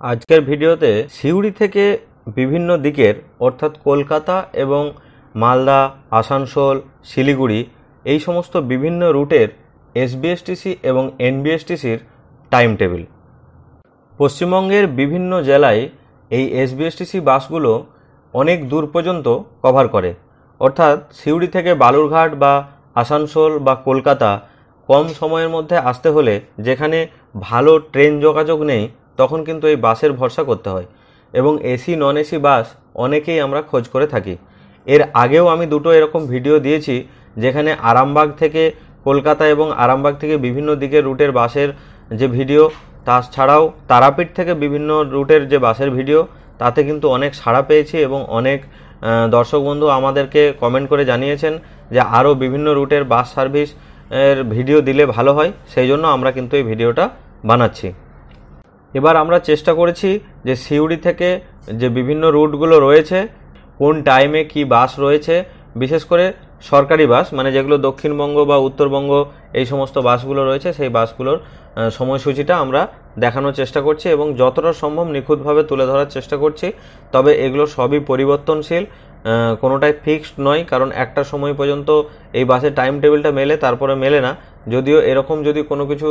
আজকের ভিডিওতে সিউড়ি থেকে বিভিন্ন দিকের অর্থাৎ কলকাতা এবং মালদা, আসানসোল, শিলিগুড়ি এই সমস্ত বিভিন্ন রুটের এসবিএসটিসি এবং এনবিএসটিসির টাইম টেবিল। পশ্চিমবঙ্গের বিভিন্ন জেলায় এই এসবিএসটিসি বাসগুলো অনেক দূর পর্যন্ত কভার করে, অর্থাৎ সিউড়ি থেকে বালুরঘাট বা আসানসোল বা কলকাতা কম সময়ের মধ্যে আসতে হলে যেখানে ভালো ট্রেন যোগাযোগ নেই তখন কিন্তু এই বাসের ভরসা করতে হয়। এবং এসি নন এসি বাস অনেকেই আমরা খোঁজ করে থাকি। এর আগেও আমি দুটো এরকম ভিডিও দিয়েছি যেখানে আরামবাগ থেকে কলকাতা এবং আরামবাগ থেকে বিভিন্ন দিকের রুটের বাসের যে ভিডিও, তাছাড়াও তারাপীঠ থেকে বিভিন্ন রুটের যে বাসের ভিডিও, তাতে কিন্তু অনেক সাড়া পেয়েছি এবং অনেক দর্শক বন্ধু আমাদেরকে কমেন্ট করে জানিয়েছেন যে আরও বিভিন্ন রুটের বাস সার্ভিস এর ভিডিও দিলে ভালো হয়, সেই জন্য আমরা কিন্তু এই ভিডিওটা বানাচ্ছি। এবার আমরা চেষ্টা করেছি যে সিউড়ি থেকে যে বিভিন্ন রুটগুলো রয়েছে কোন টাইমে কি বাস রয়েছে, বিশেষ করে সরকারি বাস মানে যেগুলো দক্ষিণবঙ্গ বা উত্তরবঙ্গ এই সমস্ত বাসগুলো রয়েছে সেই বাসগুলোর সময়সূচিটা আমরা দেখানোর চেষ্টা করছি এবং যতটা সম্ভব নিখুঁতভাবে তুলে ধরার চেষ্টা করছি। তবে এগুলো সবই পরিবর্তনশীল, কোনোটাই ফিক্সড নয়, কারণ একটা সময় পর্যন্ত এই বাসের টাইম টেবিলটা মেলে, তারপরে মেলে না। যদিও এরকম যদি কোনো কিছু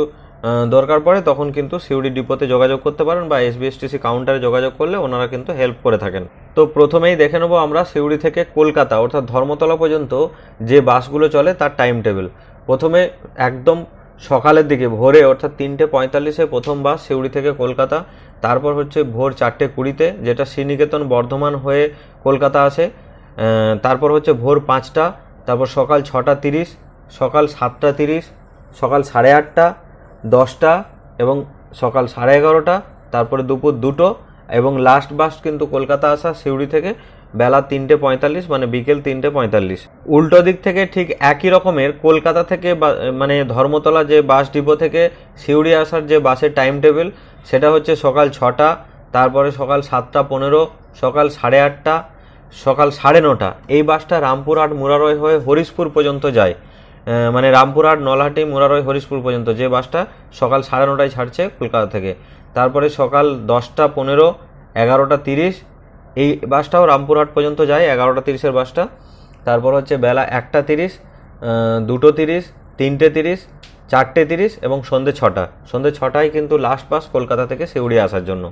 দরকার পড়ে তখন কিন্তু সিউড়ি ডিপোতে যোগাযোগ করতে পারেন বা এসবিএসটিসি কাউন্টারে যোগাযোগ করলে ওনারা কিন্তু হেল্প করে থাকেন। তো প্রথমেই দেখে নেব আমরা সিউড়ি থেকে কলকাতা অর্থাৎ ধর্মতলা পর্যন্ত যে বাসগুলো চলে তার টাইম টেবিল। প্রথমে একদম সকালের দিকে ভোরে অর্থাৎ 3:45 প্রথম বাস সিউড়ি থেকে কলকাতা, তারপর হচ্ছে ভোর 4:20 যেটা শ্রীনিকেতন বর্ধমান হয়ে কলকাতা আসে, তারপর হচ্ছে ভোর 5টা, তারপর সকাল 6:30, সকাল 7:30, সকাল 8:30, 10টা এবং সকাল 11:30, তারপরে দুপুর 2টো এবং লাস্ট বাস কিন্তু কলকাতা আসা সিউড়ি থেকে বেলা 3:45 মানে বিকেল 3:45। উল্টো দিক থেকে ঠিক একই রকমের কলকাতা থেকে মানে ধর্মতলা যে বাস ডিপো থেকে সিউড়ি আসার যে বাসের টাইম টেবিল সেটা হচ্ছে সকাল 6টা, তারপরে সকাল 7:15, সকাল 8:30, সকাল 9:30। এই বাসটা রামপুরহাট মুরারই হয়ে হরিশপুর পর্যন্ত যায়, মানে রামপুরহাট, নলহাটি, মুরারই, হরিশপুর পর্যন্ত যে বাসটা সকাল 9:30টায় ছাড়ছে কলকাতা থেকে। তারপরে সকাল 10:15, 11:30 এই বাসটাও রামপুরহাট পর্যন্ত যায়, 11:30 বাসটা। তারপর হচ্ছে বেলা 1:30, 2:30, 3:30, 4:30 এবং সন্ধ্যে 6টা। সন্ধ্যে 6টায় কিন্তু লাস্ট বাস কলকাতা থেকে সিউড়ি আসার জন্য।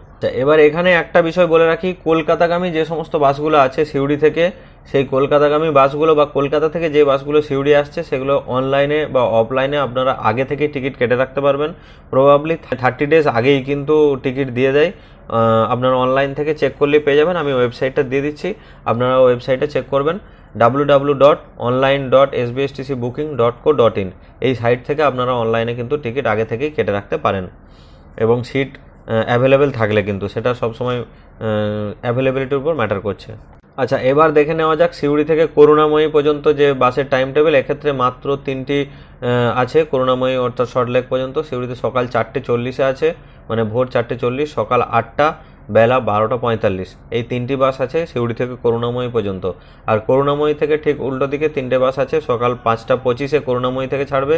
এবার এখানে একটা বিষয় বলে রাখি, কলকাতাগামী যে সমস্ত বাসগুলো আছে সিউড়ি থেকে, সেই কলকাতাগামী বাসগুলো বা কলকাতা থেকে যে বাসগুলো সিউড়ি আসছে সেগুলো অনলাইনে বা অফলাইনে আপনারা আগে থেকে টিকিট কেটে রাখতে পারবেন। প্রবাবলি 30 ডেজ আগেই কিন্তু টিকিট দিয়ে দেয়, আপনারা অনলাইন থেকে চেক করলেই পেয়ে যাবেন। আমি ওয়েবসাইটটা দিয়ে দিচ্ছি, আপনারা ওয়েবসাইটে চেক করবেন www.online.sbstcbooking.co.in। এই সাইট থেকে আপনারা অনলাইনে কিন্তু টিকিট আগে থেকেই কেটে রাখতে পারেন এবং সিট অ্যাভেলেবেল থাকলে কিন্তু সেটা সবসময় অ্যাভেলেবিলিটির উপর ম্যাটার করছে। আচ্ছা, এবার দেখে নেওয়া যাক সিউড়ি থেকে করুণাময়ী পর্যন্ত যে বাসের টাইম টেবিল। এক্ষেত্রে মাত্র 3টি আছে, করুণাময়ী অর্থাৎ সল্টলেক পর্যন্ত সিউড়িতে সকাল 4:40 আছে, মানে ভোর 4:40, সকাল 8টা, বেলা 12:45। এই 3টি বাস আছে সিউড়ি থেকে করুণাময়ী পর্যন্ত। আর করুণাময়ী থেকে ঠিক উল্টো দিকে 3টে বাস আছে, সকাল 5:25 করুণাময়ী থেকে ছাড়বে,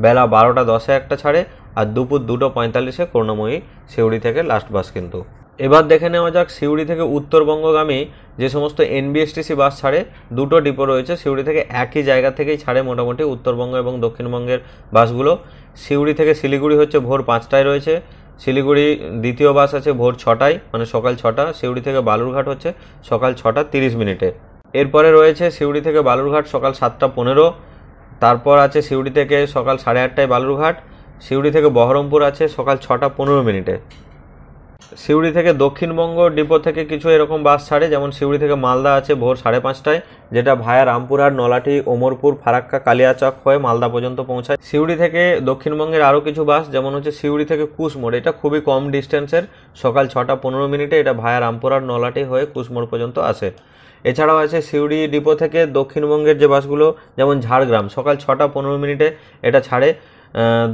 বেলা 12:10 একটা ছাড়ে, আর দুপুর 2:45 করুণাময়ী সিউড়ি থেকে লাস্ট বাস কিন্তু। এবার দেখে নেওয়া যাক সিউড়ি থেকে উত্তরবঙ্গগামী যে সমস্ত এনবিএসটিসি বাস ছাড়ে। দুটো ডিপো রয়েছে সিউড়ি থেকে, একই জায়গা থেকেই ছাড়ে মোটামুটি উত্তরবঙ্গ এবং দক্ষিণবঙ্গের বাসগুলো। সিউড়ি থেকে শিলিগুড়ি হচ্ছে ভোর 5টায় রয়েছে, শিলিগুড়ি দ্বিতীয় বাস আছে ভোর 6টায় মানে সকাল 6টা। সিউড়ি থেকে বালুরঘাট হচ্ছে সকাল 6:30। এরপরে রয়েছে সিউড়ি থেকে বালুরঘাট সকাল 7:15, তারপর আছে সিউড়ি থেকে সকাল 8:30টায় বালুরঘাট। সিউড়ি থেকে বহরমপুর আছে সকাল 6:15। সিউড়ি থেকে দক্ষিণবঙ্গ ডিপো থেকে কিছু এরকম বাস ছাড়ে, যেমন সিউড়ি থেকে মালদা আছে ভোর 5:30টায়, যেটা ভায়া রামপুরহাট, নলাটি, ওমরপুর, ফারাক্কা, কালিয়াচক হয়ে মালদা পর্যন্ত পৌঁছায়। সিউড়ি থেকে দক্ষিণবঙ্গের আরও কিছু বাস, যেমন হচ্ছে সিউড়ি থেকে কুশমোড়, এটা খুবই কম ডিস্টেন্সের, সকাল 6:15, এটা ভায়া রামপুরহাট, নলাটি হয়ে কুশমোড় পর্যন্ত আসে। এছাড়াও আছে সিউড়ি ডিপো থেকে দক্ষিণবঙ্গের যে বাসগুলো, যেমন ঝাড়গ্রাম সকাল 6:15 এটা ছাড়ে,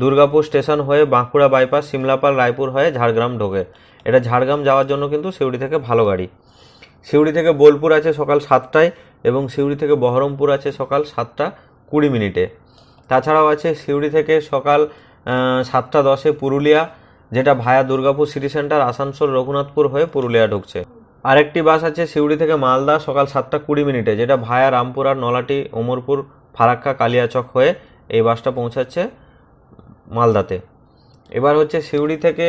দুর্গাপুর স্টেশন হয়ে বাঁকুড়া বাইপাস, সিমলাপাল, রায়পুর হয়ে ঝাড়গ্রাম ঢোকে। এটা ঝাড়গ্রাম যাওয়ার জন্য কিন্তু সিউড়ি থেকে ভালো গাড়ি। সিউড়ি থেকে বোলপুর আছে সকাল 7টায় এবং সিউড়ি থেকে বহরমপুর আছে সকাল 7:20। তাছাড়াও আছে সিউড়ি থেকে সকাল 7:10 পুরুলিয়া, যেটা ভায়া দুর্গাপুর সিটি সেন্টার, আসানসোল, রঘুনাথপুর হয়ে পুরুলিয়া ঢুকছে। আরেকটি বাস আছে সিউড়ি থেকে মালদা সকাল 7:20, যেটা ভায়া রামপুরহাট, নলাটি, ওমরপুর, ফারাক্কা, কালিয়াচক হয়ে এই বাসটা পৌঁছাচ্ছে মালদাতে। এবার হচ্ছে সিউড়ি থেকে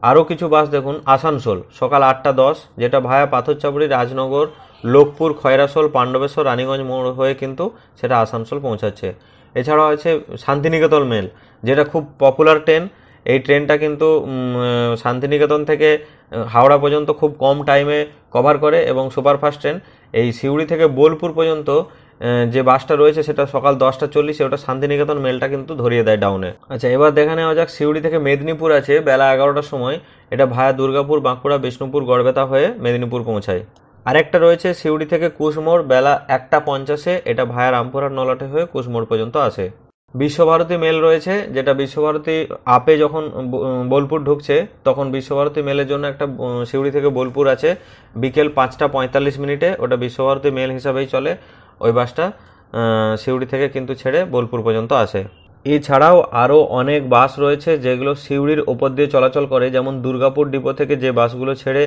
আরও কিছু বাস দেখুন, আসানসোল সকাল 8:10, যেটা ভায়া পাথরচাপড়ি, রাজনগর, লোকপুর, খয়রাসোল, পাণ্ডবেশ্বর, রানীগঞ্জ মোড় হয়ে কিন্তু সেটা আসানসোল পৌঁছাচ্ছে। এছাড়াও আছে শান্তিনিকেতন মেল, যেটা খুব পপুলার ট্রেন। এই ট্রেনটা কিন্তু শান্তিনিকেতন থেকে হাওড়া পর্যন্ত খুব কম টাইমে কভার করে এবং সুপারফাস্ট ট্রেন। এই সিউড়ি থেকে বোলপুর পর্যন্ত যে বাসটা রয়েছে সেটা সকাল 10:40, ওটা শান্তিনিকেতন মেলটা কিন্তু ধরিয়ে দেয় ডাউনে। আচ্ছা, এবার দেখে নেওয়া যাক সিউড়ি থেকে মেদিনীপুর আছে বেলা 11টার সময়, এটা ভায়া দুর্গাপুর, বাঁকুড়া, বিষ্ণুপুর, গড়বেতা হয়ে মেদিনীপুর পৌঁছায়। আরেকটা রয়েছে সিউড়ি থেকে কুশমোড় বেলা 1:50, এটা ভায়া রামপুরহাট, নলাটে হয়ে কুশমোড় পর্যন্ত আসে। বিশ্বভারতী মেল রয়েছে, যেটা বিশ্বভারতী আপে যখন বোলপুর ঢুকছে তখন বিশ্বভারতী মেলের জন্য একটা সিউড়ি থেকে বোলপুর আছে বিকেল 5:45, ওটা বিশ্বভারতী মেল হিসাবেই চলে। ওই বাসটা সিউড়ি থেকে কিন্তু ছেড়ে বোলপুর পর্যন্ত আসে। এছাড়াও আরও অনেক বাস রয়েছে যেগুলো সিউড়ির ওপর দিয়ে চলাচল করে, যেমন দুর্গাপুর ডিপো থেকে যে বাসগুলো ছেড়ে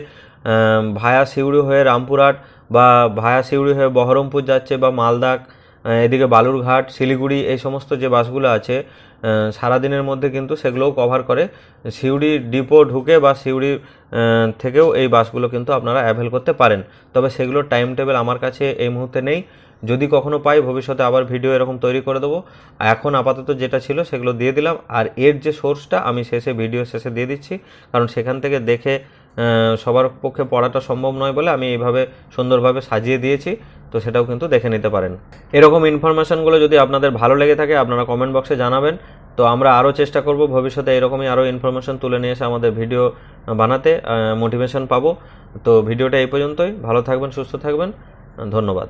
ভায়া সিউড়ি হয়ে রামপুরহাট বা ভায়া সিউড়ি হয়ে বহরমপুর যাচ্ছে, বা মালদা, এদিকে বালুরঘাট, শিলিগুড়ি, এই সমস্ত যে বাসগুলো আছে সারাদিনের মধ্যে কিন্তু সেগুলোও কভার করে। সিউড়ি ডিপো ঢুকে বা সিউড়ি থেকেও এই বাসগুলো কিন্তু আপনারা অ্যাভেল করতে পারেন, তবে সেগুলোর টাইম টেবিল আমার কাছে এই মুহূর্তে নেই। যদি কখনো পাই ভবিষ্যতে আবার ভিডিও এরকম তৈরি করে দেবো। এখন আপাতত যেটা ছিল সেগুলো দিয়ে দিলাম, আর এর যে সোর্সটা আমি ভিডিও শেষে দিয়ে দিচ্ছি, কারণ সেখান থেকে দেখে সবার পক্ষে পড়াটা সম্ভব নয় বলে আমি এইভাবে সুন্দরভাবে সাজিয়ে দিয়েছি, তো সেটাও কিন্তু দেখে নিতে পারেন। এরকম ইনফরমেশানগুলো যদি আপনাদের ভালো লেগে থাকে আপনারা কমেন্ট বক্সে জানাবেন, তো আমরা আরও চেষ্টা করব ভবিষ্যতে এরকমই আরও ইনফরমেশান তুলে নিয়ে এসে আমাদের ভিডিও বানাতে মোটিভেশন পাবো। তো ভিডিওটা এই পর্যন্তই, ভালো থাকবেন, সুস্থ থাকবেন, ধন্যবাদ।